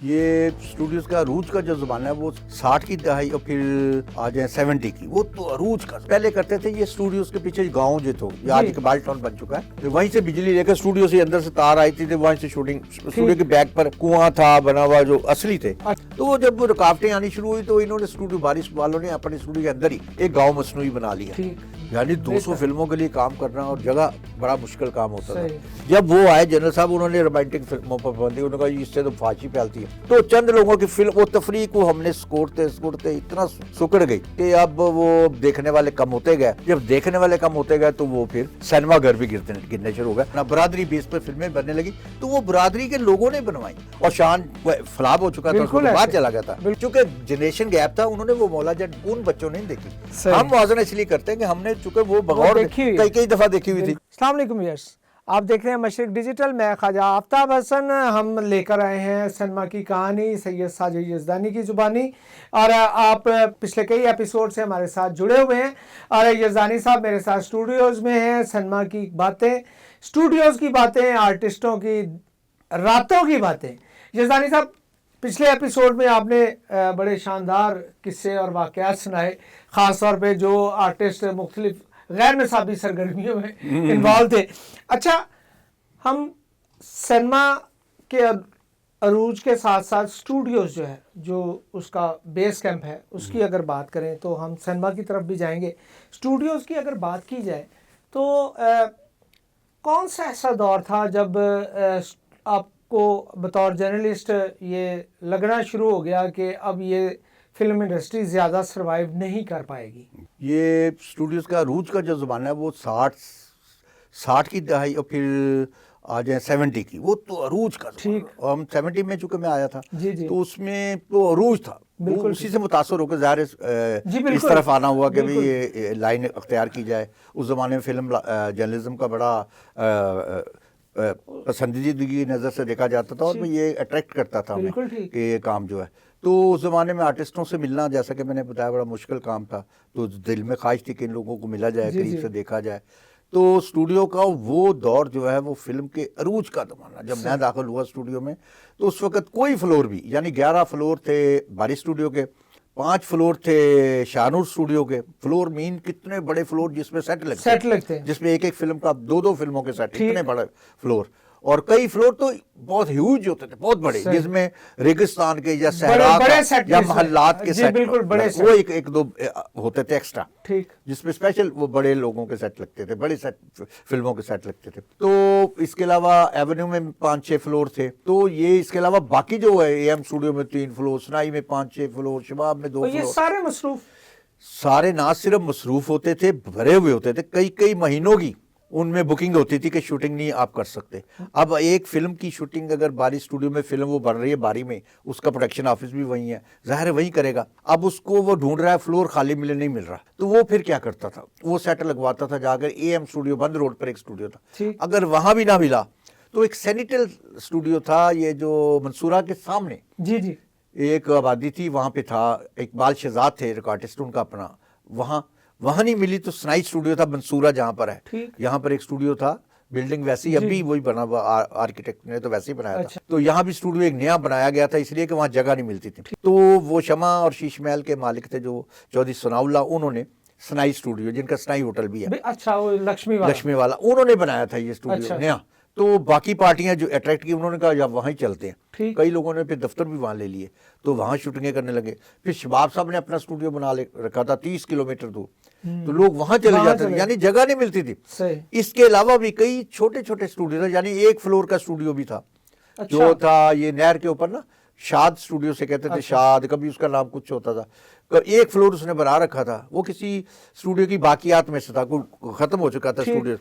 ये स्टूडियोज का अरूज का जो ज़माना है वो 60 की दहाई और फिर आ जाए 70 की, वो तो अरूज का पहले करते थे। ये स्टूडियोज के पीछे गांव जो तो ये आज कबाल टाउन बन चुका है, तो वहीं से बिजली लेकर स्टूडियो से अंदर से तार आई थी, वहीं से शूटिंग, स्टूडियो के बैक पर कुआं था बना हुआ जो असली थे। तो वो जब रुकावटें आनी शुरू हुई तो इन्होंने स्टूडियो बारिश वालों ने अपने स्टूडियो के अंदर ही एक गाँव मसनूई बना लिया। यानी 200 फिल्मों के लिए काम करना और जगह बड़ा मुश्किल काम होता था। जब वो आए जनरल साहब, उन्होंने रोमांटिक फिल्मों पर पाबंदी, उन्होंने कहा इससे तो फांसी फैलती है। तो चंद लोगों की फिल्म वो तफरीह को हमने स्कोरते इतना सुकड़ गई कि अब वो देखने वाले कम होते गए। जब देखने वाले कम होते गए तो वो फिर सिनेमा घर भी गिरने शुरू हो गए ना। बरादरी बेस पर फिल्में बनने लगी तो वो बरादरी के लोगों ने बनवाई और शान फलाब हो चुका था, बाहर चला गया था। चूंकि जनरेशन गैप था, उन्होंने वो मौला जट उन बच्चों ने देखी। हम मुआवजा इसलिए करते हैं कि हमने चूंकि वो बगौर कई दफा देखी हुई थी। अस्सलाम वालेकुम व्यूअर्स, आप देख रहे हैं मशरिक डिजिटल। मैं ख्वाजा आफ्ताब हसन। हम लेकर आए हैं सिनेमा की कहानी सैयद साजिद यज़दानी की ज़ुबानी, और आप पिछले कई एपिसोड से हमारे साथ जुड़े हुए हैं। और यज़दानी साहब मेरे साथ स्टूडियोज़ में हैं। सिनेमा की बातें, स्टूडियोज़ की बातें, आर्टिस्टों की रातों की बातें। यज़दानी साहब, पिछले एपिसोड में आपने बड़े शानदार किस्से और वाक़यात सुनाए, ख़ास तौर पे जो आर्टिस्ट मुख्तलिफ गैर निसाबी सरगर्मियों में इन्वॉल्व थे। अच्छा, हम सिनेमा के अरूज के साथ साथ स्टूडियोज़ जो है, जो उसका बेस कैंप है, उसकी अगर बात करें तो हम सिनेमा की तरफ भी जाएंगे। स्टूडियोज़ की अगर बात की जाए तो कौन सा ऐसा दौर था जब आपको बतौर जर्नलिस्ट ये लगना शुरू हो गया कि अब ये फिल्म इंडस्ट्री ज़्यादा सरवाइव नहीं कर पाएगी? ये स्टूडियोज़ का अरूज का जो ज़माना है वो 60 की दहाई और फिर आ जाए 70 की, वो तो अरूज का। ठीक, और हम 70 में चूंकि मैं आया था जी। तो उसमें तो अरूज था, बिल्कुल उसी से मुतासर होकर ज़ाहिर इस तरफ आना हुआ कि भाई ये लाइन अख्तियार की जाए। उस ज़माने में फिल्म जर्नलिज्म का बड़ा पसंदीदगी की नज़र से देखा जाता था और ये अट्रैक्ट करता था हमें कि ये काम जो है। तो उस ज़माने में आर्टिस्टों से मिलना, जैसा कि मैंने बताया, बड़ा मुश्किल काम था। तो दिल में ख्वाहिश थी कि इन लोगों को मिला जाए, करीब से देखा जाए। तो स्टूडियो का वो दौर जो है वो फिल्म के अरूज का ज़माना। जब मैं दाखिल हुआ स्टूडियो में तो उस वक़्त कोई फ्लोर भी, यानी 11 फ्लोर थे बारी स्टूडियो के, 5 फ्लोर थे शाहनूर स्टूडियो के। फ्लोर मीन कितने बड़े फ्लोर जिसमें सेट लगते, जिसमें एक फिल्म का 2 फिल्मों के सेट, इतने बड़े फ्लोर। और कई फ्लोर तो बहुत ह्यूज होते थे, बहुत बड़े, जिसमें रेगिस्तान के या सहरा या महल्लात के सेट, बिल्कुल बड़े वो एक दो होते थे एक्स्ट्रा, ठीक, जिसमें स्पेशल वो बड़े लोगों के सेट लगते थे, बड़े सेट फिल्मों के सेट लगते थे। तो इसके अलावा एवेन्यू में 5-6 फ्लोर थे। तो ये इसके अलावा बाकी जो है एम स्टूडियो में 3 फ्लोर, सनाई में 5-6 फ्लोर, शबाब में 2 फ्लोर। ये सारे मसरूफ, सारे ना सिर्फ मसरूफ होते थे, भरे हुए होते थे। कई महीनों की उनमें बुकिंग होती थी कि शूटिंग नहीं आप कर सकते। अब एक फिल्म की शूटिंग अगर बारी स्टूडियो में फिल्म वो बन रही है बारी में, उसका प्रोडक्शन ऑफिस भी वहीं है, जाहिर है वहीं करेगा। अब उसको वो ढूंढ रहा है, फ्लोर खाली नहीं मिल रहा, तो वो फिर क्या करता था, वो सेट लगवाता था जाकर। AM स्टूडियो बंद रोड पर एक स्टूडियो था, अगर वहां भी ना मिला तो एक सैनिटल स्टूडियो था, ये जो मंसूरा के सामने जी एक आबादी थी, वहां पे था। इकबाल शहजाद थे आर्टिस्ट, उनका अपना, वहां नहीं मिली तो सनाई स्टूडियो था मंसूरा जहां पर है, यहाँ पर एक स्टूडियो था। बिल्डिंग वैसी अभी वही बना हुआ, आर्किटेक्ट ने तो वैसे ही बनाया था। तो यहाँ भी स्टूडियो एक नया बनाया गया था, इसलिए कि वहाँ जगह नहीं मिलती थी। तो वो शमा और शीश महल के मालिक थे जो चौधरी सनाउल्लाह, उन्होंने सनाई स्टूडियो, जिनका सनाई होटल भी है, अच्छा वो लक्ष्मी वाला, उन्होंने बनाया था ये स्टूडियो नया। तो बाकी पार्टियां जो अट्रैक्ट की, उन्होंने कहा या वहीं चलते हैं। कई लोगों ने फिर दफ्तर भी वहां ले लिए, तो वहां शूटिंगें करने लगे। फिर शबाब साहब ने अपना स्टूडियो बना रखा था 30 किलोमीटर दूर, तो लोग वहां चले जाते थे, यानी जगह नहीं मिलती थी। इसके अलावा भी कई छोटे छोटे स्टूडियो थे, यानी 1 फ्लोर का स्टूडियो भी था। जो था ये नहर के ऊपर ना, शाद स्टूडियो से कहते थे, शाद, कभी उसका नाम कुछ होता था। 1 फ्लोर उसने बना रखा था, वो किसी स्टूडियो की बाकियात में से था, खत्म हो चुका था स्टूडियो।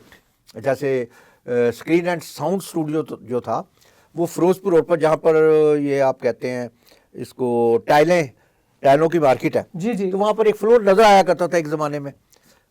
जैसे स्क्रीन एंड साउंड स्टूडियो जो था वो फिरोजपुर रोड पर, जहाँ पर ये आप कहते हैं इसको टाइलों की मार्केट है जी। तो वहाँ पर एक फ्लोर नजर आया करता था एक जमाने में,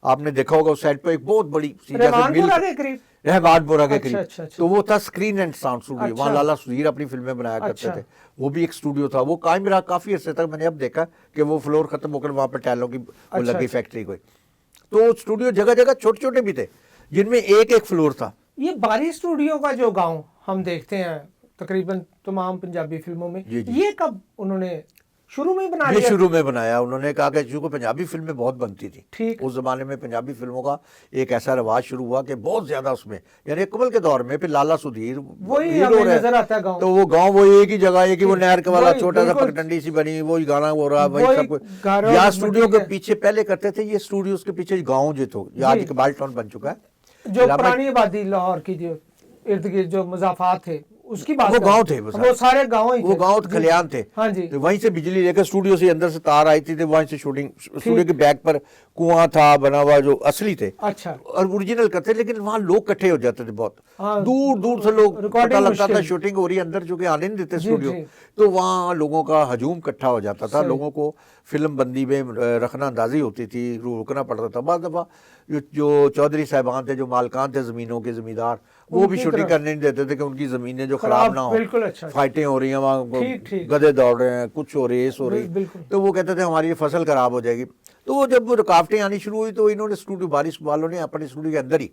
आपने देखा होगा। उस साइड पर एक बहुत बड़ी रहमानपुरा के करीब, तो वो था स्क्रीन एंड साउंड स्टूडियो। वहाँ लाला सुधीर अपनी फिल्में बनाया करते थे, वो भी एक स्टूडियो था। वो कायम रहा काफी अर्से तक। मैंने अब देखा कि वो फ्लोर खत्म होकर वहाँ पर टाइलों की लगी फैक्ट्री कोई। तो स्टूडियो जगह जगह छोटे छोटे भी थे, जिनमें एक फ्लोर था। ये बारी स्टूडियो का जो गांव हम देखते हैं तकरीबन तमाम पंजाबी फिल्मों में। जी, जी। ये कब उन्होंने शुरू में ही बना ये लिया? शुरू में बनाया। उन्होंने कहा कि चूंकि पंजाबी फिल्में बहुत बनती थी ठीक। उस जमाने में, पंजाबी फिल्मों का एक ऐसा रिवाज शुरू हुआ कि बहुत ज्यादा उसमें, यानी अकबर के दौर में फिर लाला सुधीर वही हीरो हमें है, नजर आता है गाँव। तो वो गांव वो एक ही जगह है कि वो नहर के वाला वही, छोटा सा बिल्कुल। पगडंडी सी बनी, वही गाना हो रहा, वही वही सब कुछ। घर और यहाँ स्टूडियो के मटीरियल। पीछे पहले करते थे, ये स्टूडियो के पीछे गाँव जो तो आज जी। इकबाल टाउन बन चुका है, जो इलाहाबाद- पुरानी आबादी लाहौर की जो इर्द गिर्द जो मजाफात थे उसकी बात वो कर गाँव रहे थे, हैं। वो सारे गाँव ही थे। वो गाँव जी, खलियान थे। हाँ जी। तो वहीं से बिजली लेकर स्टूडियो से अंदर से तार आई थी, तो वहीं से शूटिंग, स्टूडियो के बैक पर कुआं था बना हुआ जो असली थे अच्छा। और ओरिजिनल करते, लेकिन वहाँ लोग इकट्ठे हो जाते थे बहुत, हाँ, दूर दूर से लोग, रिकॉर्डिंग पता लगता था मुश्किल। शूटिंग हो रही है अंदर, जो कि आने नहीं देते जी, स्टूडियो, जी। तो वहाँ लोगों का हजूम इकट्ठा हो जाता था, सही। लोगों को फिल्म बंदी में रखना अंदाजी होती थी, रुकना पड़ता था। बाद दफा जो चौधरी साहबान थे, जो मालकान थे जमीनों के, जमींदार, वो भी उनकी शूटिंग तरफ- करने नहीं देते थे कि उनकी जमीनें जो खराब, खराब ना हो, बिल्कुल अच्छा। फाइटें हो रही हैं वहाँ, ठीक, ठीक। गधे दौड़ रहे हैं, कुछ हो रेस हो रही, बिल्कुल। तो वो कहते थे हमारी ये फसल खराब हो जाएगी। तो वो जब रुकावटें आनी शुरू हुई तो इन्होंने स्टूडियो, बारिश वालों ने अपने स्टूडियो के अंदर ही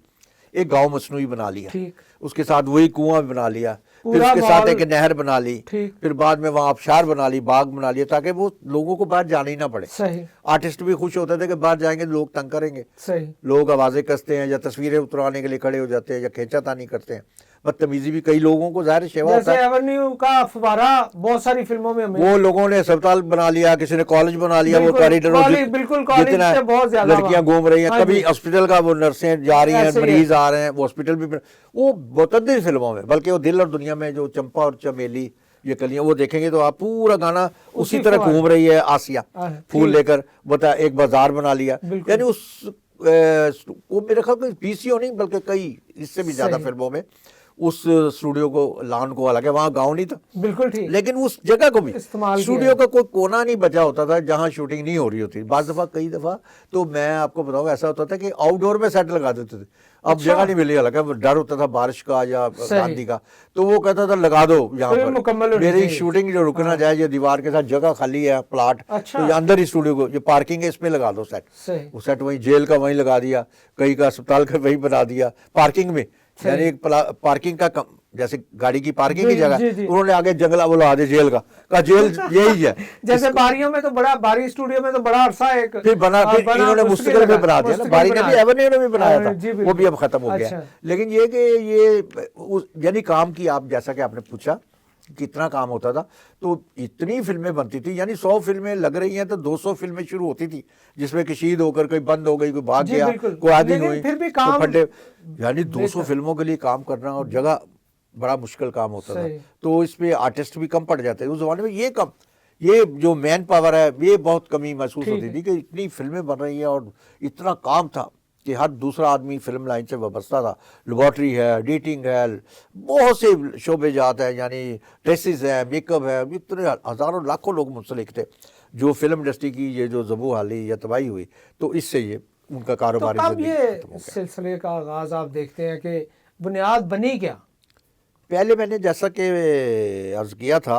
एक गांव मसनूई बना लिया, ठीक। उसके साथ वही कुआं बना लिया, फिर पूरा उसके साथ माहौल- एक नहर बना ली, ठीक। फिर बाद में वहाँ आबशार बना ली, बाग बना लिया, ताकि वो लोगों को बाहर जाना ही ना पड़े। सही आर्टिस्ट भी खुश होते थे कि बाहर जाएंगे लोग तंग करेंगे, सही। लोग आवाजें कसते हैं या तस्वीरें उतरवाने के लिए खड़े हो जाते हैं या खींचातानी करते हैं, बदतमीजी भी कई लोगों को जाहिर सेवा होता जैसे है। एवेन्यू का फुवारा बहुत सारी फिल्मों में हमें वो लोगों ने अस्पताल बना लिया, किसी ने कॉलेज बना लिया, वो बिल्कुल, कॉरिडोर कॉलेज- बिल्कुल, कॉलेज से बहुत ज्यादा लड़कियां वहाँ। घूम रही हैं, हाँ कभी जी। हॉस्पिटल का वो नर्सें जा रही हैं, ऐसे ही है। मरीज आ रहे हैं, वो हॉस्पिटल भी वो मुतअद्दिद फिल्मों में, बल्कि वो दिल और दुनिया में जो चंपा और चमेली ये कलियां, वो देखेंगे तो आप पूरा गाना उसी तरह फुवारे। घूम रही है आसिया, हाँ, फूल ठीक। लेकर, बता एक बाजार बना लिया, बिल्कुल। यानी उस वो मेरे ख्याल में पीसीओ नहीं बल्कि कई इससे भी ज्यादा सही। फिल्मों में उस स्टूडियो को लान को, हालांकि वहाँ गाँव नहीं था, बिल्कुल ठीक। लेकिन उस जगह को भी इस्तेमाल किया स्टूडियो का कोई कोना नहीं बचा होता था जहां शूटिंग नहीं हो रही होती। बाज़ दफा, कई दफा तो मैं आपको बताऊं ऐसा होता था कि आउटडोर में सेट लगा देते थे, अब अच्छा। जगह नहीं मिली, हालांकि डर होता था बारिश का या सही। आंधी का, तो वो कहता था लगा दो यहाँ फिल्म मुकम्मल पर, होनी मेरी चाहिए। शूटिंग जो रुकना जाए, ये दीवार के साथ जगह खाली है प्लाट, अच्छा। तो ये अंदर ही स्टूडियो को, ये पार्किंग है, इसमें लगा दो सेट। सही। वो सेट वहीं जेल का वहीं लगा दिया, कई का अस्पताल का वहीं बना दिया, पार्किंग में, यानी एक पार्किंग का जैसे गाड़ी की पार्किंग की जी, जगह, जी, जी। उन्होंने आगे जंगला बुला दे जेल का जेल यही है। जैसे बारियों में तो बड़ा, बारी स्टूडियो में तो बड़ा अरसा एक फिर फिर इन्होंने मुस्तकिल में बना दिया ना, बारी ने भी, एवेन्यू ने भी बनाया था, जी, वो बिल्कुल। भी अब खत्म हो गया। अच्छा। लेकिन ये कि ये यानी काम की, आप जैसा कि आपने पूछा कितना काम होता था, तो इतनी फिल्में बनती थी, यानी 100 फिल्में लग रही हैं तो 200 फिल्में शुरू होती थी, जिसमें कि शहीद होकर कोई बंद हो गई, कोई भाग जी, गया, बिल्कुल। कोई आदि लेकिन हुई, फिर भी तो काम फटे, यानी 200 बेहतर। फिल्मों के लिए काम करना और जगह बड़ा मुश्किल काम होता था, सही। तो इस पे आर्टिस्ट भी कम पड़ जाते हैं उस जमाने में। ये जो मैन पावर है, ये बहुत कमी महसूस ठीक होती है। थी कि इतनी फिल्में बन रही हैं और इतना काम था कि हर दूसरा आदमी फिल्म लाइन से वाबस्ता था। लेबॉर्ट्री है, एडिटिंग है, बहुत से शोबे जात हैं, यानी ड्रेसेस है, मेकअप है, इतने हज़ारों लाखों लोग मुंसलिक थे। जो फिल्म इंडस्ट्री की ये जो ज़बू हाली या तबाही हुई, तो इससे ये उनका तो कारोबारी कब ज़िंदगी ये खत्म हो गया। सिलसिले का आगाज आप देखते हैं कि बुनियाद बनी क्या पहले मैंने जैसा कि अर्ज किया था,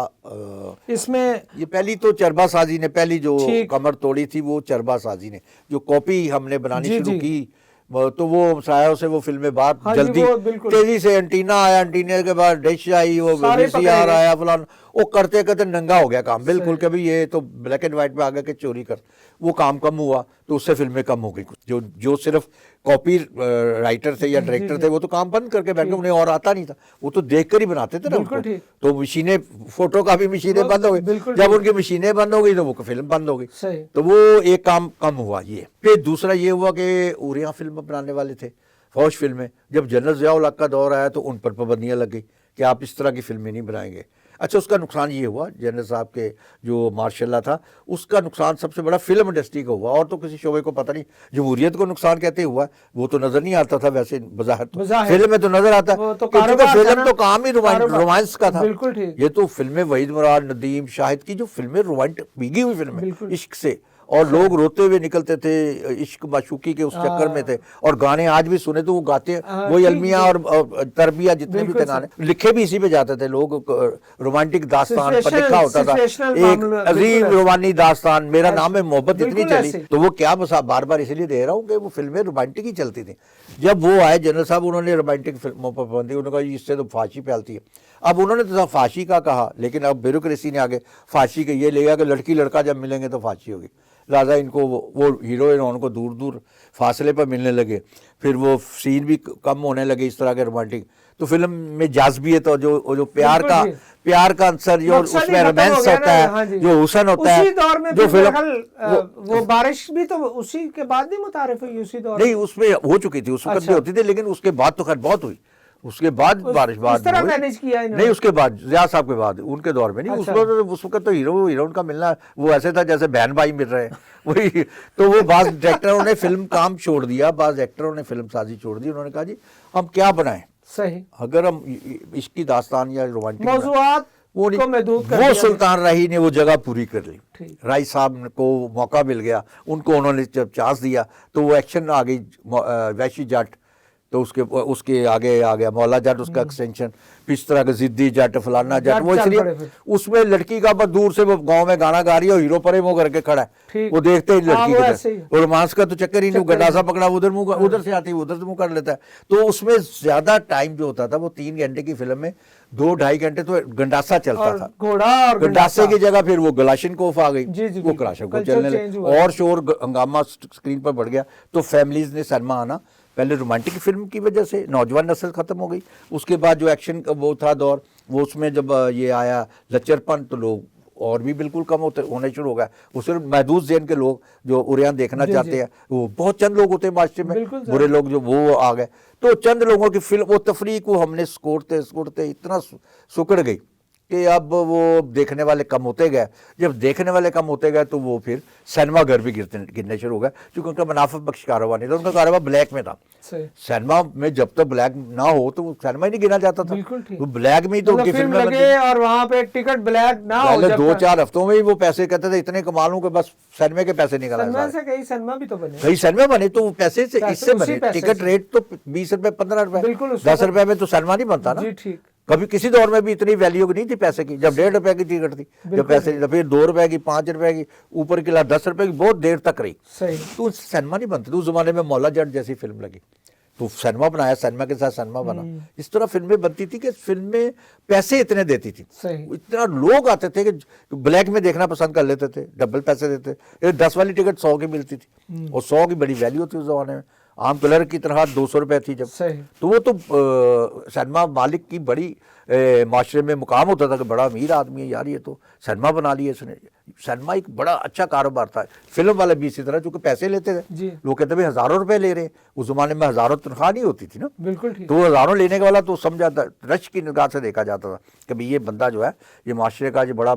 इसमें? ये पहली तो चरबा साजी ने, पहली जो ठीक। कमर तोड़ी थी वो चरबा साजी ने, जो कॉपी हमने बनानी जी, शुरू जी। की, तो वो सायों से वो फिल्में बात हाँ जी, जल्दी वो बिल्कुल। तेजी से एंटीना आया, एंटीना के बाद डिश आई, वो सारे VCR पकड़े गए। आया, फलान, वो करते करते नंगा हो गया काम बिल्कुल, कि भाई ये तो ब्लैक एंड व्हाइट में आ गया कि चोरी कर, वो काम कम हुआ, तो उससे फिल्में कम हो गई कुछ। जो सिर्फ कॉपी राइटर थे या डायरेक्टर थे, वो तो काम बंद करके बैठ गए, उन्हें और आता नहीं था, वो तो देख कर ही बनाते थे ना बिल्कुल उनको। ठीक। तो मशीनें, फोटो का भी मशीनें बंद हो गई, बिल्कुल जब ठीक। उनकी मशीनें बंद हो गई तो वो फिल्म बंद हो गई, सही। तो वो एक काम कम हुआ ये। फिर दूसरा ये हुआ कि उरिया फिल्म बनाने वाले थे, फौज फिल्में, जब जनरल ज़िया-उल हक का दौर आया तो उन पर पाबंदियाँ लग गई कि आप इस तरह की फिल्में नहीं बनाएंगे। अच्छा, उसका नुकसान ये हुआ, जनरल साहब के जो मार्शल था, उसका नुकसान सबसे बड़ा फिल्म इंडस्ट्री को हुआ, और तो किसी शोबे को पता नहीं। जमहूरियत को नुकसान कहते हुआ, वो तो नजर नहीं आता था वैसे बज़ाहिर, फिल्म में तो नजर आता वो तो कि चूंकि कारोबार था फिल्म ना, तो काम ही कारोबार। रोमांस का था। बिल्कुल ठीक। ये तो फिल्में वहीद मुराद, नदीम, शाहिद की जो फिल्में रोमांटिक भीगी हुई फिल्में बिल्कुल। इश्क से, और लोग रोते हुए निकलते थे इश्क माशूकी के उस चक्कर में थे, और गाने आज भी सुने तो वो गाते वही ठीक, अलमिया और तरबिया जितने भी बिल्कुल थे गाने लिखे भी इसी पे जाते थे लोग। रोमांटिक दास्तान पर Situational- लिखा होता था, situational एक मामला, अजीम बिल्कुल रोमानी दास्तान, मेरा नाम है मोहब्बत, इतनी बिल्कुल चली। ऐसे। तो वो क्या बस बार बार इसलिए दे रहा हूँ कि वो फिल्में रोमांटिक ही चलती थी। जब वो आए जनरल साहब, उन्होंने रोमांटिक फिल्मों पर पाबंदी, उन्होंने कहा इससे तो फांसी फैलती है। अब उन्होंने तो फांसी का कहा, लेकिन अब ब्यूरोक्रेसी ने आगे फांसी के ये ले गया कि लड़की लड़का जब मिलेंगे तो फांसी होगी, लिहाजा इनको वो हीरो हीरोइन को दूर दूर फासले पर मिलने लगे, फिर वो सीन भी कम होने लगे इस तरह के रोमांटिक। तो फिल्म में जाज़बियत और जो प्यार का आंसर जो उसमें रोमांस होता है, जो हुस्न होता है, जो फिल्म वो बारिश भी तो उसी के बाद नहीं मुतारिफ हुई, उसी दौर नहीं उसमें हो चुकी थी, उस वक्त भी होती थी, लेकिन उसके बाद तो खैर बहुत हुई, उसके बाद बारिश बाद मैनेज किया नहीं, उसके बाद ज़िया साहब के बाद, उनके दौर में नहीं। उस वक्त तो हीरो हीरोइन का मिलना वो ऐसे था जैसे बहन भाई मिल रहे हैं वही। तो वो बाज़ डायरेक्टरों ने फिल्म काम छोड़ दिया, बाज़ एक्टरों ने फिल्म साजी छोड़ दी, उन्होंने कहा जी हम क्या बनाएं, सही अगर हम इसकी दास्तान या रोमांटिक मौज़ूआत वो सुल्तान राही ने वो जगह पूरी कर ली। राही साहब को मौका मिल गया, उनको उन्होंने जब चांस दिया तो वो एक्शन आ गई, वैशी जट, तो उसके आगे आ गया मौला जट, उसका एक्सटेंशन, फिर इस तरह का जिद्दी जट, फलाना जट, वो इसलिए उसमें लड़की का बस दूर से वो गांव में गाना गा रही है, हीरो परे मुंह करके खड़ा है, वो देखते ही लड़की के, और रोमांस का तो चक्कर ही नहीं, गंडासा पकड़ा उधर से आती है, उधर से मुंह कर लेता है। तो उसमें ज्यादा टाइम जो होता था वो 3 घंटे की फिल्म में 2-2.5 घंटे तो गंडासा चलता था, घोड़ा और गंडासे की जगह फिर वो गलाशिनकोफ आ गई, वो कलाशिनकोफ चलने लगे और शोर हंगामा स्क्रीन पर बढ़ गया। तो फैमिलीज ने सनमा आना, पहले रोमांटिक फिल्म की वजह से नौजवान नस्ल खत्म हो गई, उसके बाद जो एक्शन का वो था दौर, वो उसमें जब ये आया लचरपन, तो लोग और भी बिल्कुल कम होने शुरू हो गया। वो सिर्फ महदूद ज़हन के लोग जो उरियान देखना चाहते हैं, वो बहुत चंद लोग होते हैं माशरे में, बुरे लोग जो वो आ गए। तो चंद लोगों की फिल्म वो तफरी को हमने स्कोड़ते इतना सुकड़ गई कि अब वो देखने वाले कम होते गए। जब देखने वाले कम होते गए तो वो फिर सिनेमा घर भी गिरने शुरू हो गए, क्योंकि उनका मुनाफा बख्श कारोबार नहीं था, उनका कारोबार ब्लैक में था। सिनेमा में जब तक ब्लैक ना हो तो सिनेमा ही नहीं गिना जाता था, वो ब्लैक में ही तो उनकी फिल्में लगे और वहाँ पे टिकट ब्लैक ना हो, 2-4 हफ्तों में ही वो पैसे कहते थे इतने कमा लूं कि बस सिनेमा के पैसे निकल आए। कई सिनेमा भी तो बने, कई सिनेमा बने, तो पैसे से इससे बने। टिकट रेट तो 20 रुपए 15 रुपए 10 रुपए में तो सिनेमा नहीं बनता ना। कभी किसी दौर में भी इतनी वैल्यू नहीं थी पैसे की, जब 1.5 रुपए की टिकट थी, जब पैसे फिर 2 रुपए की, 5 रुपए की, ऊपर की 10 रुपए की बहुत देर तक रही, तो सिनेमा नहीं बनती। तो उस जमाने में मौला जट जैसी फिल्म लगी तो सिनेमा बनाया, सिनेमा के साथ सिनेमा बना। इस तरह फिल्में बनती थी कि फिल्में पैसे इतने देती थी, इतना लोग आते थे कि ब्लैक में देखना पसंद कर लेते थे, डबल पैसे देते। 10 वाली टिकट 100 की मिलती थी, और 100 की बड़ी वैल्यू थी उस जमाने में। आम कलर की तरह 200 रुपए थी जब, तो वो तो सिनेमा मालिक की बड़ी माशरे में मुकाम होता था कि बड़ा अमीर आदमी है यार, ये तो सिनेमा बना लिया इसने। सिनेमा एक बड़ा अच्छा कारोबार था, फिल्म वाले भी इसी तरह, चूंकि पैसे लेते थे, लोग कहते भाई हजारों रुपए ले रहे हैं, उस जमाने में हजारों तनख्वाह नहीं होती थी ना, बिल्कुल तो हजारों लेने के वाला तो समझाता, रश की निगाह से देखा जाता था कि भाई ये बंदा जो है ये माशरे का जो बड़ा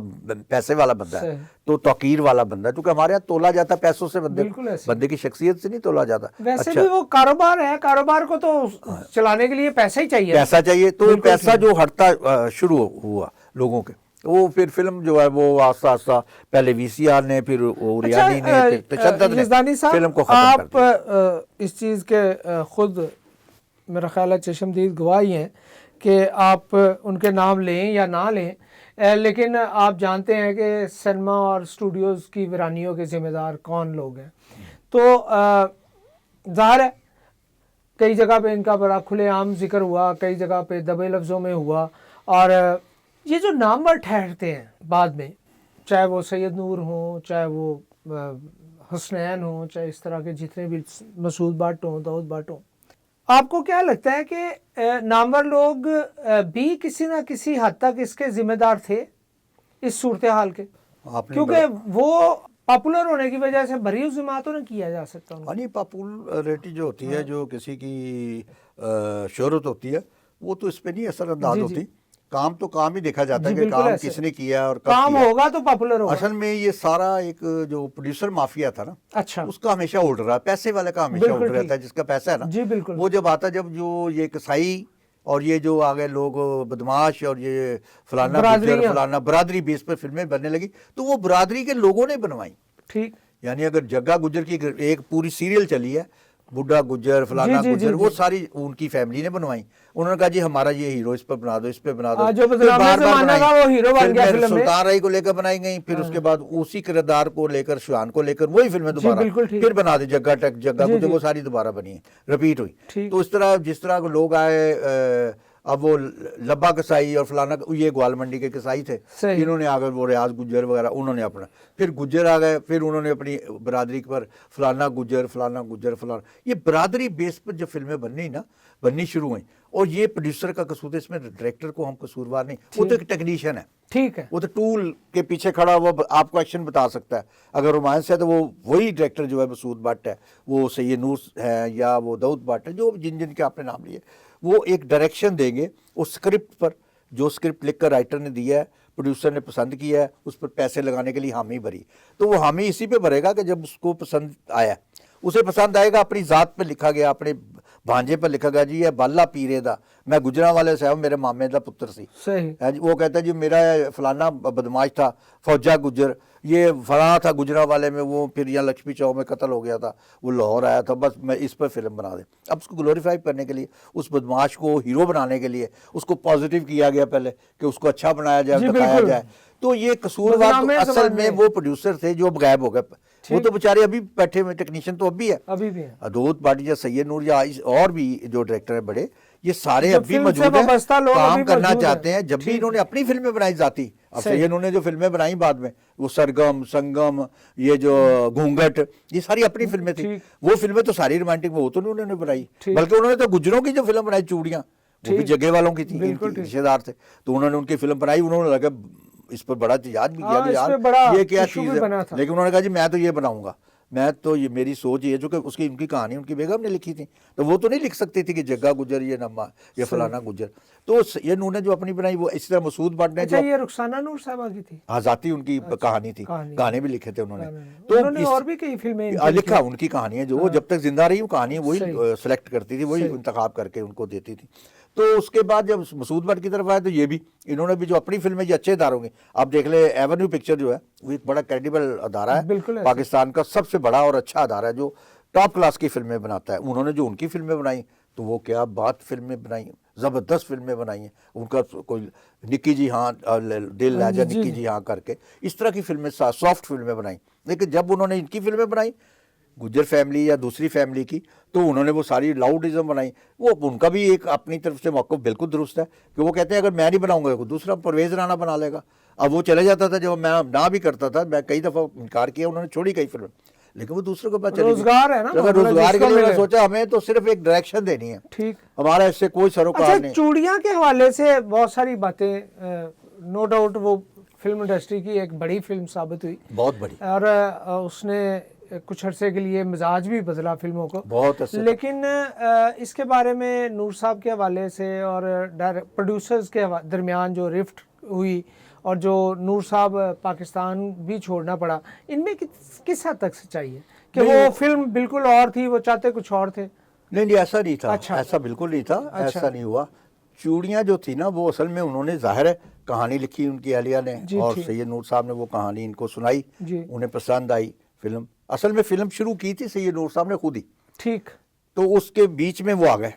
पैसे वाला बंदा है, तो तौकीर वाला बंदा है, क्योंकि हमारे यहाँ तोला जाता पैसों से, बंदे की शख्सियत से नहीं तोला जाता। वैसे भी वो कारोबार है, कारोबार को तो चलाने के लिए पैसा ही चाहिए, पैसा चाहिए। तो पैसा जो हटता शुरू हुआ लोगों के, वो फिर फिल्म जो है वो आस्ता आस्ता पहले वीसीआर ने, फिर उरियानी ने, यज़दानी साहब, फिल्म को खत्म कर दिया। आप इस चीज़ के खुद मेरा ख्याल है चशमदीद गवाही हैं कि आप उनके नाम लें या ना लें, लेकिन आप जानते हैं कि सिनेमा और स्टूडियोज़ की वीरानियों के ज़िम्मेदार कौन लोग हैं। तो ज़ाहिर है कई जगह पे इनका बड़ा खुलेआम जिक्र हुआ, कई जगह पे दबे लफ्ज़ों में हुआ, और ये जो नामवर ठहरते हैं बाद में, चाहे वो सैयद नूर हों, चाहे वो हुसनैन हों, चाहे इस तरह के जितने भी मसूद भट्ट हों, दाऊद भट्ट हों, आपको क्या लगता है कि नामवर लोग भी किसी ना किसी हद तक इसके जिम्मेदार थे इस सूरत हाल के? क्योंकि वो पॉपुलर होने की वजह से भरी ज़िम्मा तो नहीं किया जा सकता। नहीं, पॉपुलरिटी जो होती है, जो किसी की शोहरत होती है, वो तो इस पर नहीं असरअंदाज होती। काम तो काम ही देखा जाता है कि काम किसने किया और कब काम किया। होगा तो पॉपुलर होगा। असल में ये सारा एक जो प्रोड्यूसर माफिया था ना, अच्छा, उसका हमेशा उल्ट रहा, पैसे वाले का हमेशा उल्ट रहता है, जिसका पैसा है ना, जी बिल्कुल, वो जब आता, जब जो ये कसाई और ये जो आगे लोग बदमाश और ये फलाना बरादरी बेस पर फिल्में बनने लगी, तो वो बरादरी के लोगों ने बनवाई। ठीक, यानी अगर जग्गा गुजर की एक पूरी सीरियल चली है, बुड्ढा गुजर, फलाना गुजर, वो सारी उनकी फैमिली ने बनवाई। उन्होंने कहा जी हमारा ये हीरो इस पर बना दो, इस पे बना दो, जो बार-बार वो हीरो बन गया फिल्म में। सुल्तान राही को लेकर बनाई गई, फिर उसके बाद उसी किरदार को लेकर, शान को लेकर वही फिल्में दोबारा फिर बना दी, जग्गा गुजर, वो सारी दोबारा बनी, रिपीट हुई। तो इस तरह जिस तरह लोग आए, अब वो लब्बा कसाई और फलाना ये ग्वाल मंडी के कसाई थे, सही। इन्होंने आकर वो रियाज गुज्जर वगैरह उन्होंने अपना, फिर गुज्जर आ गए, फिर उन्होंने अपनी बरादरी पर फलाना गुज्जर फलाना, ये बरादरी बेस पर जब फिल्में बननी शुरू हुई। और ये प्रोड्यूसर का कसूर है, इसमें डायरेक्टर को हम कसूरवार नहीं, वो तो एक टेक्नीशियन है, ठीक है, वो तो टूल के पीछे खड़ा वो आपको एक्शन बता सकता है। अगर रोमांस है तो वो वही डायरेक्टर जो है मसूद भट्ट है, वो सैयद नूर है या वो दाऊद भट्ट है, जो जिन के आपने नाम लिए, वो एक डायरेक्शन देंगे उस स्क्रिप्ट पर, जो स्क्रिप्ट लिखकर राइटर ने दिया है, प्रोड्यूसर ने पसंद किया है, उस पर पैसे लगाने के लिए हामी भरी, तो वो हामी इसी पे भरेगा कि जब उसको पसंद आया, उसे पसंद आएगा। अपनी ज़ात पे लिखा गया, अपने भांजे पर लिखा गया जी ये बाला पीरे दा, मैं गुजरांवाले से हूँ, मेरे मामे का पुत्र सी, सही, है जी। वो कहता है जी मेरा फलाना बदमाश था फौजा गुजर, ये फलाना था गुजरांवाले में, वो फिर यहाँ लक्ष्मी चौक में कत्ल हो गया था, वो लाहौर आया था, बस मैं इस पर फिल्म बना दे। अब उसको ग्लोरीफाई करने के लिए, उस बदमाश को हीरो बनाने के लिए उसको पॉजिटिव किया गया पहले कि उसको अच्छा बनाया जाए, दिखाया जाए। तो ये कसूरवार तो असल में वो प्रोड्यूसर थे जो अब गायब हो गए, वो तो बेचारे अभी बैठे हुए, टेक्नीशियन तो अभी है, अभी भी है। अदूत भाटी या सैयद नूर या और भी जो डायरेक्टर है बड़े, ये सारे अब भी मौजूद हैं, काम करना चाहते हैं। जब भी इन्होंने अपनी फिल्में बनाई जाती, अब सैयद नूर ने जो फिल्में बनाई बाद में, वो सरगम, संगम, ये जो घूंघट, ये सारी अपनी फिल्में थी। वो फिल्में तो सारी रोमांटिक में वो तो उन्होंने बनाई, बल्कि उन्होंने तो गुजरों की जो फिल्म बनाई चूड़ियां, वो भी जगह वालों की थी, रिश्तेदार थे, तो उन्होंने उनकी फिल्म बनाई। उन्होंने लगा इस पर बड़ा याद भी किया कि यार ये क्या चीज़ है, लेकिन उन्होंने कहा जी मैं तो ये बनाऊंगा, मैं तो ये मेरी सोच ये जो कि उसकी उनकी कहानी उनकी बेगम ने लिखी थी, तो वो तो नहीं लिख सकती थी कि जग्गा गुजर ये नम्मा ये फलाना गुजर, तो ये उन्होंने जो अपनी बनाई वो इस तरह मसूद भट्ट ने जो ये रुखसाना नूर साहबा की थी, आजाती उनकी कहानी थी, गाने भी लिखे थे उन्होंने, तो और भी कई फिल्में लिखा उनकी कहानी है, जो वो जब तक जिंदा रही वो कहानी वही सेलेक्ट करती थी, वही इंतखाब करके उनको देती थी। तो उसके बाद जब मसूद भट्ट की तरफ आए तो ये भी इन्होंने भी जो अपनी फिल्में ये अच्छे इदारों की, आप देख ले एवेन्यू पिक्चर जो है वो एक बड़ा क्रेडिबल अदारा है, पाकिस्तान का सबसे बड़ा और अच्छा अदारा है जो टॉप क्लास की फिल्में बनाता है। उन्होंने जो उनकी फिल्में बनाई तो वो क्या बात फिल्में बनाई, ज़बरदस्त फिल्में बनाई हैं। उनका कोई निक्की जी हाँ दिल लाजा निक्की जी हाँ करके इस तरह की फिल्में सॉफ्ट फिल्में बनाई। लेकिन जब उन्होंने इनकी फिल्में बनाई गुज्जर फैमिली या दूसरी फैमिली की, तो उन्होंने वो सारी लाउडिज्म बनाई। वो उनका भी एक अपनी तरफ से मौक़िफ़ बिल्कुल दुरुस्त है कि वो कहते हैं अगर मैं नहीं बनाऊंगा तो दूसरा परवेज़ राना बना लेगा। अब वो चले जाता था, जब मैं ना भी करता था, मैं कई दफ़ा इनकार किया, उन्होंने छोड़ी कई फिल्म, लेकिन वो दूसरों के पास रोजगार है ना, रोजगार के लिए मैंने सोचा हमें तो सिर्फ एक डायरेक्शन देनी है, ठीक, हमारा इससे कोई सरोकार नहीं। चूड़ियाँ के हवाले से बहुत सारी बातें, नो डाउट वो फिल्म इंडस्ट्री की एक बड़ी फिल्म साबित हुई, बहुत बड़ी, और उसने कुछ अरसे के लिए मिजाज भी बदला फिल्मों को बहुत अच्छे। लेकिन इसके बारे में नूर साहब के हवाले से और प्रोड्यूसर्स के दरमियान जो रिफ्ट हुई और जो नूर साहब पाकिस्तान भी छोड़ना पड़ा, इनमें किस हद तक सच्चाई है कि वो फिल्म बिल्कुल और थी, वो चाहते कुछ और थे? नहीं ऐसा नहीं था। अच्छा, ऐसा बिल्कुल नहीं था। अच्छा, ऐसा नहीं हुआ। चूड़ियाँ जो थी ना वो असल में उन्होंने जाहिर है कहानी लिखी उनकी अहलिया ने, और सैयद नूर साहब ने वो कहानी इनको सुनाई, उन्हें पसंद आई फिल्म। असल में फिल्म शुरू की थी सैयद नूर साहब ने खुद ही, ठीक, तो उसके बीच में वो आ गए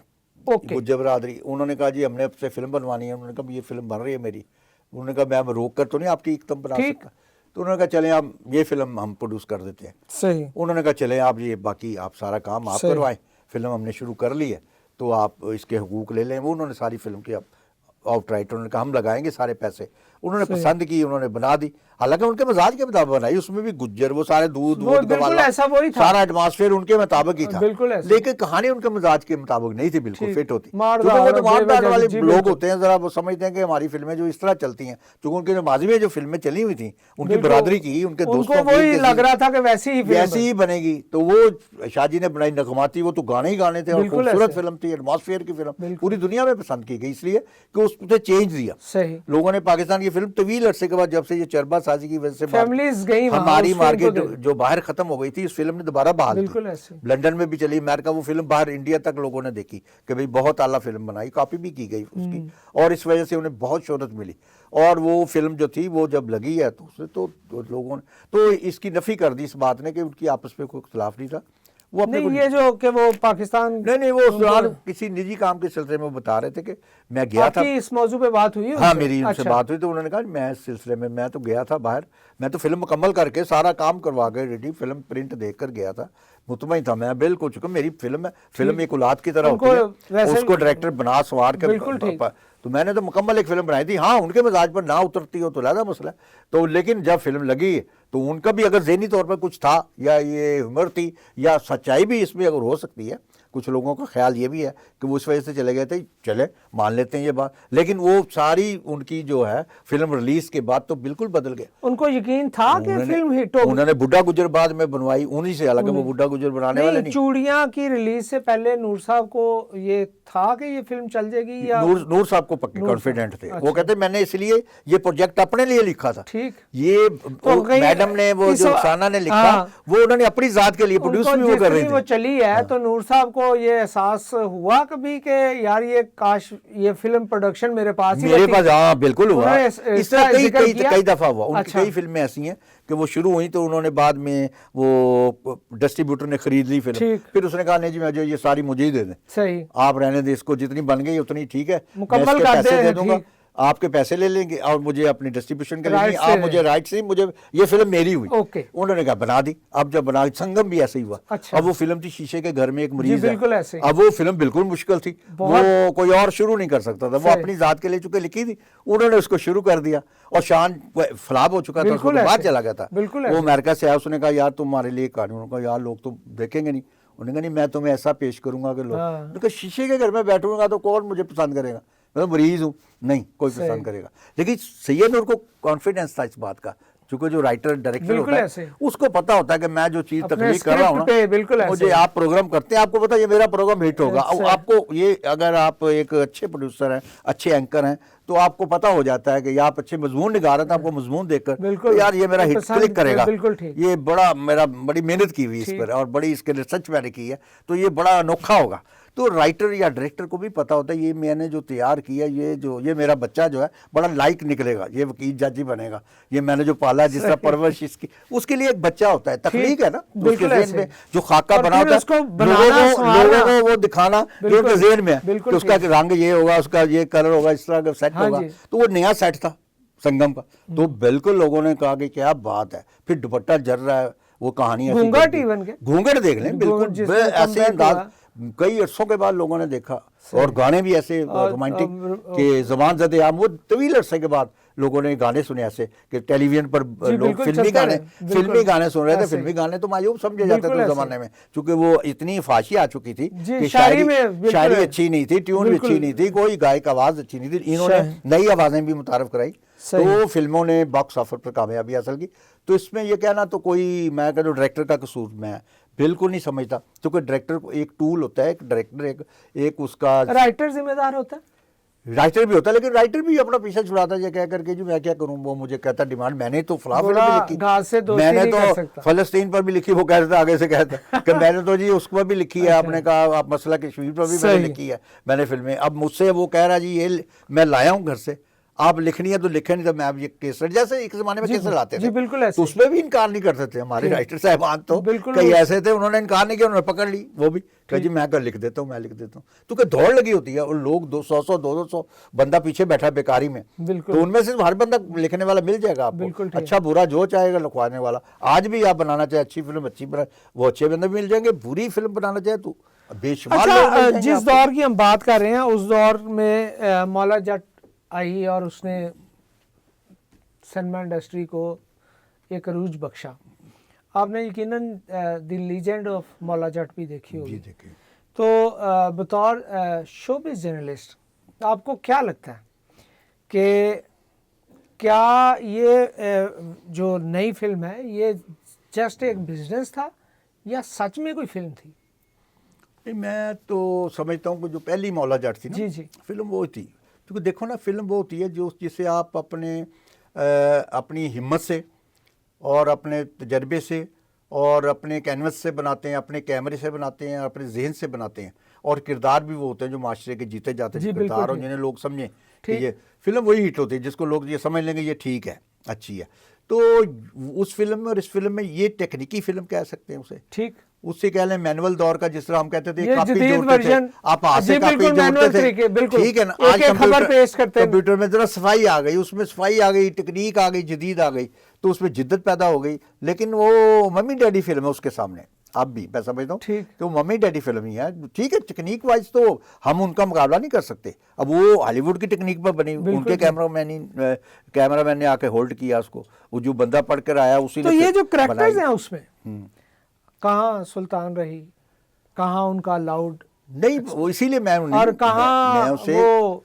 गुज्जर बरादरी। उन्होंने कहा जी हमने आपसे फिल्म बनवानी है। उन्होंने कहा ये फिल्म बन रही है मेरी। उन्होंने कहा मैं रोक कर तो नहीं आपकी एकदम बना सकता। तो उन्होंने कहा चलें आप ये फिल्म हम प्रोड्यूस कर देते हैं। सही। उन्होंने कहा चलें आप ये बाकी आप सारा काम आप करवाएं, फिल्म हमने शुरू कर ली है तो आप इसके हुकूक ले लें। वो उन्होंने सारी फिल्म की आउटराइट उन्होंने कहा हम लगाएंगे सारे पैसे। उन्होंने पसंद की, उन्होंने बना दी, हालांकि उनके मजाज के मुताबिक बनाई। उसमें भी गुज्जर वो सारे दूध ऐसा वही था, सारा एटमॉस्फेयर उनके मुताबिक ही था, लेकिन कहानी उनके मजाज के मुताबिक नहीं थी, बिल्कुल फिट होती। क्योंकि वो तो मारदार वाले लोग होते हैं, जरा वो समझते हैं कि हमारी फिल्में जो इस तरह चलती हैं, क्योंकि उनके माजी में जो फिल्में चली हुई थी उनकी बरादरी की, उनके दोस्तों वही लग रहा था कि वैसी ही बनेगी। तो वो शाहजी ने बनाई नगमाती, वो तो गाने ही गाने थे और खूबसूरत फिल्म थी, एटमॉस्फेयर की फिल्म, पूरी दुनिया में पसंद की गई इसलिए कि उसने चेंज दिया। लोगों ने पाकिस्तान की फिल्म तवील अरसे के बाद जब से ये चरबा साजी की वजह से हमारी मार्केट जो बाहर खत्म हो गई थी, इस फिल्म ने दोबारा बहाल की। लंदन में भी चली, अमेरिका, वो फिल्म बाहर इंडिया तक लोगों ने देखी कि भाई बहुत आला फिल्म बनाई, कॉपी भी की गई उसकी, और इस वजह से उन्हें बहुत शोहरत मिली। और वो फिल्म जो थी वो जब लगी है तो उससे तो लोगों ने तो इसकी नफ़ी कर दी इस बात ने कि उनकी आपस में कोई इख्तलाफ नहीं था। वो अपने नहीं को ये जो कि वो पाकिस्तान नहीं वो उस दौरान किसी निजी काम के सिलसिले में वो बता रहे थे कि मैं गया था। आपकी इस मौजू पे बात हुई हाँ उनसे? मेरी उनसे अच्छा। बात हुई तो उन्होंने कहा मैं इस सिलसिले में मैं तो गया था बाहर, मैं तो फिल्म मुकम्मल करके सारा काम करवा के रेडी फिल्म प्रिंट देख कर गया था, मुतमईन था मैं बिल्कुल, चुका मेरी फिल्म है, फिल्म एक औलाद की तरह उनको होती है, वैसे उसको डायरेक्टर बना संवार के बिल्कुल ठीक। तो मैंने तो मुकम्मल एक फिल्म बनाई थी। हाँ उनके मिजाज पर ना उतरती हो तो लहदा मसला है, तो लेकिन जब फिल्म लगी तो उनका भी अगर ज़हनी तौर पर कुछ था या ये ह्यूमर थी या सच्चाई भी इसमें अगर हो सकती है, कुछ लोगों का ख्याल ये भी है कि वो इस वजह से चले गए थे, चले मान लेते हैं ये बात, लेकिन वो सारी उनकी जो है फिल्म रिलीज के बाद तो बिल्कुल बदल गए। उनको यकीन था कि फिल्म हिट होगी। उन्होंने बुड्ढा गुजर बाद में बनवाई उन्हीं से, हालांकि वो बुड्ढा गुजर बनाने वाले नहीं। चूड़ियां की रिलीज से पहले नूर साहब को ये था कि ये फिल्म चल जाएगी या नूर साहब को पक्के कॉन्फिडेंट थे। वो कहते मैंने इसलिए ये प्रोजेक्ट अपने लिए लिखा था। ठीक। ये मैडम ने वो जो साना ने लिखा वो उन्होंने अपनी जात के लिए प्रोड्यूस भी वो कर रही थी। वो चली है तो नूर साहब को ये एहसास हुआ कभी कि यार ये काश ये फिल्म प्रोडक्शन मेरे पास ही मेरे पास, हाँ बिल्कुल हुआ। इस तरह कई दफा हुआ। उनकी अच्छा। कई फिल्में ऐसी हैं कि वो शुरू हुई तो उन्होंने बाद में वो डिस्ट्रीब्यूटर ने खरीद ली फिल्म, फिर उसने कहा नहीं जी मैं जो ये सारी मुझे ही दे दें, सही आप रहने दें इसको, जितनी बन गई उतनी ठीक है, मुकम्मल मैं पैसे दे दूंगा, आपके पैसे ले लेंगे और मुझे अपनी डिस्ट्रीब्यूशन के लिए आप मुझे राइट से, मुझे ये फिल्म मेरी हुई। उन्होंने कहा बना दी। अब जब बना, संगम भी ऐसे ही हुआ। अच्छा। अब वो फिल्म थी शीशे के घर में एक मरीज है, ऐसे। अब वो फिल्म बिल्कुल मुश्किल थी, वो कोई और शुरू नहीं कर सकता था, वो अपनी जात के लिए चुके लिखी थी, उन्होंने उसको शुरू कर दिया और शान फ्लॉप हो चुका था, उसको बाहर चला गया था। वो अमेरिका से आया, उसने कहा यार तुम्हारे लिए कहानी, उन्होंने कहा यार लोग तो देखेंगे नहीं, उन्होंने कहा नहीं मैं तुम्हें ऐसा पेश करूंगा कि लोग, शीशे के घर में बैठूंगा तो कौन मुझे पसंद करेगा, मैं तो मरीज हूँ, नहीं कोई पसंद करेगा। लेकिन सैयद नूर को कॉन्फिडेंस था इस बात का, क्योंकि जो राइटर डायरेक्टर होता है उसको पता होता है कि मैं जो चीज तकलीफ कर रहा हूँ ना, मुझे आप प्रोग्राम करते हैं, आपको पता है ये मेरा प्रोग्राम हिट होगा। आपको ये, अगर आप एक अच्छे प्रोड्यूसर हैं, अच्छे एंकर हैं, तो आपको पता हो जाता है कि या आप अच्छे मजमून निगार हैं तो आपको मजमून देखकर तो यार ये मेरा हिट क्लिक करेगा, ये बड़ा मेरा बड़ी मेहनत की हुई इस पर और बड़ी इसके रिसर्च मैंने की है, तो ये बड़ा अनोखा होगा। तो राइटर या डायरेक्टर को भी पता होता है ये मैंने जो तैयार किया, ये मेरा बच्चा जो है बड़ा लाइक निकलेगा, ये वकील जज ही बनेगा, ये मैंने जो पाला जिस तरह परवरिश इसकी, उसके लिए एक बच्चा होता है, तकलीक है ना, उसके ज़हन में जो खाका बना होता है, लोगों को वो दिखाना जो उनके ज़हन में है कि उसका रंग ये होगा, उसका ये कलर होगा, इस तरह का सेट होगा। तो वो नया सेट था संगम का, तो बिल्कुल लोगों ने कहा कि क्या बात है, फिर दुपट्टा जर रहा है, वो कहानी घूंघट देख लें, बिल्कुल ऐसे अंदाज, कई अरसों के बाद लोगों ने देखा, और गाने भी ऐसे रोमांटिक के ज़बान ज़दे आम, वो तवील अरसे के बाद लोगों ने गाने सुने ऐसे कि टेलीविजन पर लोग फिल्मी गाने सुन रहे थे। फिल्मी गाने तो मायूब समझे जाते थे उस जमाने में, क्योंकि वो इतनी फाशी आ चुकी थी कि शायरी अच्छी नहीं थी, ट्यून अच्छी नहीं थी, कोई गायक आवाज़ अच्छी नहीं थी। इन्होंने नई आवाज़ें भी मुतारफ कराई, तो फिल्मों ने बॉक्स ऑफर पर कामयाबी हासिल की। तो इसमें यह कहना तो कोई, मैं कहता हूँ डायरेक्टर का कसूर मैं बिल्कुल नहीं समझता, क्योंकि डायरेक्टर को एक टूल होता है, एक डायरेक्टर एक उसका राइटर जिम्मेदार होता है, राइटर भी होता है, लेकिन राइटर भी अपना पीछा छुड़ाता है, ये कह करके जो मैं क्या करूं, वो मुझे कहता डिमांड, मैंने तो फलां फिल्म भी लिखी, मैंने तो फलस्तीन पर भी लिखी, वो कहता था आगे से कहता कि मैंने तो जी उस पर भी लिखी है, आपने कहा आप मसला कश्मीर पर भी मैंने लिखी है, मैंने फिल्में। अब मुझसे वो कह रहा जी ये मैं लाया हूँ घर से, आप लिखनी है तो लिखे, नहीं तो मैं अब ये केसर, जैसे एक जमाने में केसर लाते थे, तो उसमें भी इनकार नहीं करते थे हमारे राइटर साहबान, तो कई ऐसे थे उन्होंने इनकार नहीं किया, उन्होंने पकड़ ली वो भी, कहा जी मैं कर लिख देता हूँ, मैं लिख देता हूँ। तो क्या दौड़ लगी होती है, और लोग 200 बंदा पीछे बैठा बेकारी में, तो उनमें से हर बंदा लिखने वाला मिल जाएगा आपको, अच्छा बुरा जो चाहेगा लिखवाने वाला। आज भी आप बनाना चाहे अच्छी फिल्म, अच्छी बना, वो अच्छे बंदे मिल जाएंगे, बुरी फिल्म बनाना चाहे तो बेशुमार लोग मिल जाएंगे। जिस दौर की हम बात कर रहे हैं उस दौर में मौला जट आई और उसने सिनेमा इंडस्ट्री को एक अरूज बख्शा। आपने यकीनन the legend of Maula Jatt भी देखी होगी, तो बतौर शोबिज़ जर्नलिस्ट आपको क्या लगता है कि क्या ये जो नई फिल्म है ये जस्ट एक बिजनेस था या सच में कोई फिल्म थी? मैं तो समझता हूँ कि जो पहली मौला जट थी ना, फिल्म वो थी, क्योंकि देखो ना फिल्म वो होती है जो जिसे आप अपनी हिम्मत से और अपने तजर्बे से और अपने कैनवस से बनाते हैं, अपने कैमरे से बनाते हैं, अपने जहन से बनाते हैं, और किरदार भी वो होते हैं जो माशरे के जीते जाते हैं किरदार, और जिन्हें लोग समझें कि ये फिल्म वही हिट होती है जिसको लोग ये समझ लेंगे ये ठीक है, अच्छी है। तो उस फिल्म में और इस फिल्म में ये टेक्निकी फिल्म कह सकते हैं उसे, ठीक, उससे कह लें मैनुअल दौर का, जिस तरह हम कहते थे ये कापी जदीद जोड़ते थे, वर्जन, आप हाथ से जी, कापी बिल्कुल मैनुअल जोड़ते तरीके, थे, बिल्कुल। ठीक है ना। एक एक खबर पेश करते हैं। कंप्यूटर में जरा सफाई आ गई, उसमें सफाई आ गई, टेक्निक आ गई, जदीद आ गई, तो उसमें जिद्दत पैदा हो गई। लेकिन वो मम्मी डैडी फिल्म है उसके सामने, अब भी मैं समझता हूँ ठीक। तो मम्मी डैडी फिल्म ही है, ठीक है। टेक्निक वाइज तो हम उनका मुकाबला नहीं कर सकते। अब वो हॉलीवुड की टेक्निक पर बनी, उनके कैमरामैन ने आके होल्ड किया उसको, वो जो बंदा पढ़ कर आया उसी तो ने ये जो करैक्टर्स बनाई। हैं उसमें, कहाँ सुल्तान रही, कहाँ उनका लाउड, नहीं वो इसीलिए मैं और कहाँ वो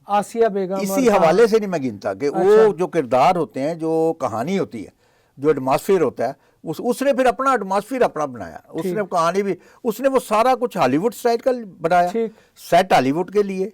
आसिया बेगम, इसी हवाले से नहीं मैं गिनता कि वो जो किरदार होते हैं, जो कहानी होती है, जो एटमॉस्फेयर होता है, उसने फिर अपना एटमॉस्फेयर अपना बनाया। उसने कहानी भी, उसने वो सारा कुछ हॉलीवुड स्टाइल का बनाया, सेट हॉलीवुड के लिए,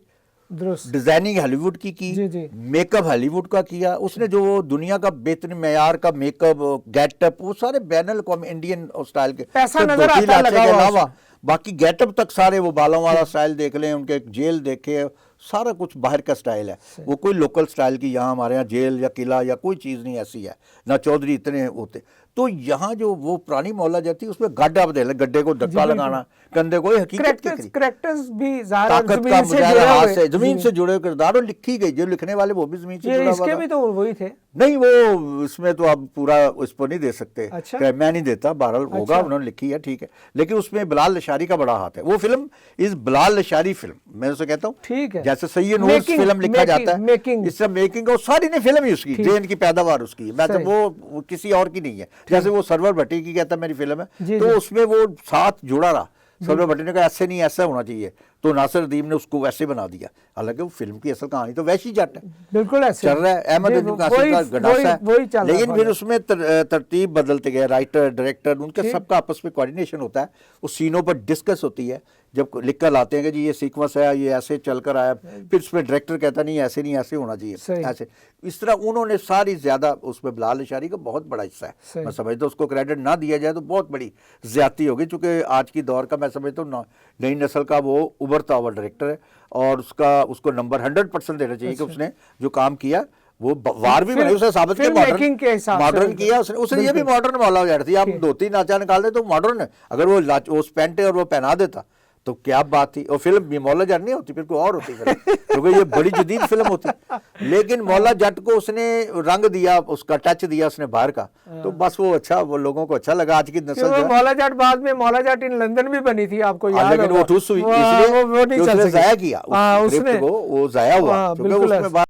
डिजाइनिंग हॉलीवुड की मेकअप हॉलीवुड का किया उसने, जो दुनिया का बेहतरीन मेयार का मेकअप, गेटअप, वो सारे बैनल इंडियन स्टाइल के, पैसा नजर आता लगा के अलावा बाकी गेटअप तक सारे, वो बालों वाला स्टाइल देख लें, उनके जेल देखे, सारा कुछ बाहर का स्टाइल है। वो कोई लोकल स्टाइल की यहाँ हमारे यहाँ जेल या किला या कोई चीज़ नहीं ऐसी है, ना चौधरी इतने होते। तो यहाँ जो वो पुरानी मौला जाती है उसमें गड्ढा बदल, गड्ढे को धक्का लगाना, कंधे को, हकीकत करैक्टर्स भी ताकत का मुजाहरा, हाथ से जमीन से जुड़े किरदार, और लिखी गई, जो लिखने वाले वो भी जमीन से जुड़ा हुआ था। भी तो वही थे। नहीं वो इसमें तो आप पूरा उस पर नहीं दे सकते। अच्छा? मैं नहीं देता, बहरहाल होगा, उन्होंने लिखी है, ठीक है। लेकिन उसमें बिलाल लशारी का बड़ा हाथ है। वो फिल्म इस बिलाल लशारी फिल्म, मैं उसे कहता हूँ, ठीक है, जैसे सैयद नूर फिल्म लिखा जाता है, इस तरह मेकिंग और सारी ने फिल्म ही उसकी, जेन की पैदावार उसकी, मैं तो वो किसी और की नहीं है। जैसे वो सरवर भट्टी की कहता मेरी फिल्म है, तो उसमें वो साथ जुड़ा रहा। सरवर भट्टी ने कहा ऐसे नहीं, ऐसा होना चाहिए, तो नासिर अदीब ने उसको वैसे बना दिया। हालांकि वो फिल्म की असल कहानी तो वैसी जट है, बिल्कुल ऐसे चल रहा है, अहमद इब्न कासिम का गंडासा है। लेकिन फिर उसमें तरतीब बदलते गए, राइटर डायरेक्टर उनके सबका आपस में कोऑर्डिनेशन होता है, उस सीनों पर डिस्कस होती है। जब लिख कर लाते हैं कि जी ये सीक्वेंस है, ये ऐसे चल कर आया, फिर उसमें डायरेक्टर कहता नहीं ऐसे नहीं, ऐसे होना चाहिए, ऐसे। इस तरह उन्होंने सारी ज्यादा उसमें बिलाल लशारी का बहुत बड़ा हिस्सा है। मैं समझता हूँ उसको क्रेडिट ना दिया जाए तो बहुत बड़ी ज्यादती होगी, चूंकि आज की दौर का मैं समझता हूँ नई नस्ल का वो उभरता हुआ डायरेक्टर है, और उसको नंबर 100% देना चाहिए कि उसने जो काम किया वो वार भी बनाई, उसने साबित किया, मॉडर्न किया उसने ये भी मॉडर्न मौला हो जाती है। आप धोती नाचा निकाल दे तो मॉडर्न है, अगर वो पेंट और वो पहना देता तो क्या बात थी। और फिल्म मौला जट नहीं होती, फिर कोई और होती फिल्म, क्योंकि ये बड़ी जदीद फिल्म होती। लेकिन मौला जट को उसने रंग दिया, उसका टच दिया उसने बाहर का, तो बस वो अच्छा, वो लोगों को अच्छा लगा। आज की नस्ल मौला जट, बाद में मौला जट इन लंदन भी बनी थी, आपको याद है, लेकिन वो ठूस हुई, इसलिए वो जाया किया, वो जाया हुआ, क्योंकि उसमें